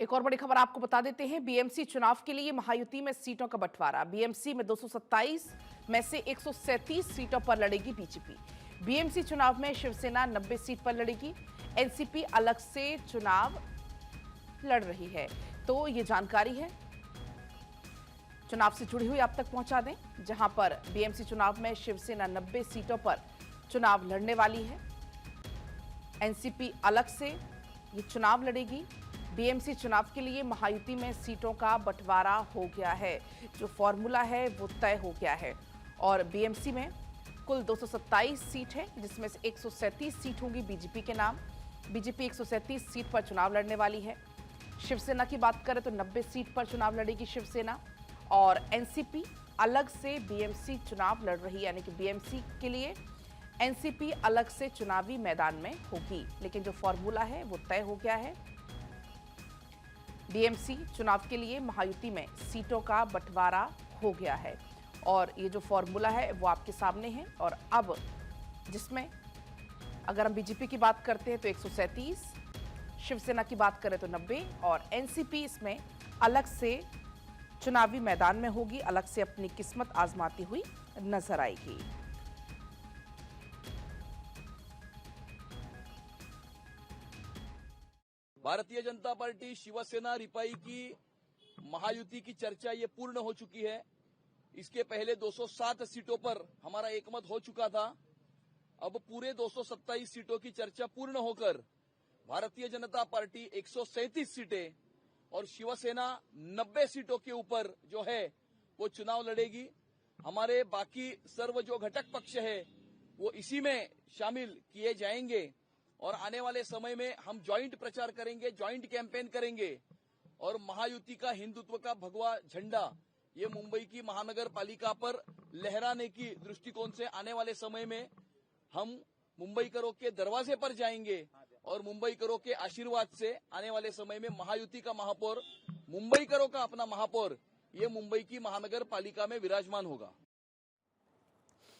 एक और बड़ी खबर आपको बता देते हैं। बीएमसी चुनाव के लिए महायुति में सीटों का बंटवारा। बीएमसी में 227 में से 137 सीटों पर लड़ेगी बीजेपी। बीएमसी चुनाव में शिवसेना 90 सीट पर लड़ेगी। एनसीपी अलग से चुनाव लड़ रही है। तो ये जानकारी है चुनाव से जुड़ी हुई आप तक पहुंचा दें, जहां पर बीएमसी चुनाव में शिवसेना 90 सीटों पर चुनाव लड़ने वाली है। एनसीपी अलग से ये चुनाव लड़ेगी। बीएमसी चुनाव के लिए महायुति में सीटों का बंटवारा हो गया है। जो फॉर्मूला है वो तय हो गया है और बीएमसी में कुल 227 सीट है, जिसमें से 137 सीट होंगी बीजेपी के नाम। बीजेपी 137 सीट पर चुनाव लड़ने वाली है। शिवसेना की बात करें तो 90 सीट पर चुनाव लड़ेगी शिवसेना और एनसीपी अलग से बीएमसी चुनाव लड़ रही है, यानी कि बीएमसी के लिए एनसीपी अलग से चुनावी मैदान में होगी। लेकिन जो फॉर्मूला है वो तय हो गया है। बीएमसी चुनाव के लिए महायुति में सीटों का बंटवारा हो गया है और ये जो फॉर्मूला है वो आपके सामने है। और अब जिसमें अगर हम बीजेपी की बात करते हैं तो 137, शिवसेना की बात करें तो 90 और एनसीपी इसमें अलग से चुनावी मैदान में होगी, अलग से अपनी किस्मत आजमाती हुई नजर आएगी। भारतीय जनता पार्टी शिवसेना रिपाई की महायुति की चर्चा ये पूर्ण हो चुकी है। इसके पहले 207 सीटों पर हमारा एकमत हो चुका था। अब पूरे 227 सीटों की चर्चा पूर्ण होकर भारतीय जनता पार्टी 137 सीटें और शिवसेना 90 सीटों के ऊपर जो है वो चुनाव लड़ेगी। हमारे बाकी सर्व जो घटक पक्ष है वो इसी में शामिल किए जाएंगे और आने वाले समय में हम ज्वाइंट प्रचार करेंगे, ज्वाइंट कैंपेन करेंगे और महायुति का हिंदुत्व का भगवा झंडा ये मुंबई की महानगर पालिका पर लहराने की दृष्टिकोण से आने वाले समय में हम मुंबईकरों के दरवाजे पर जाएंगे और मुंबईकरों के आशीर्वाद से आने वाले समय में महायुति का महापौर, मुंबईकरों का अपना महापौर ये मुंबई की महानगर पालिका में विराजमान होगा।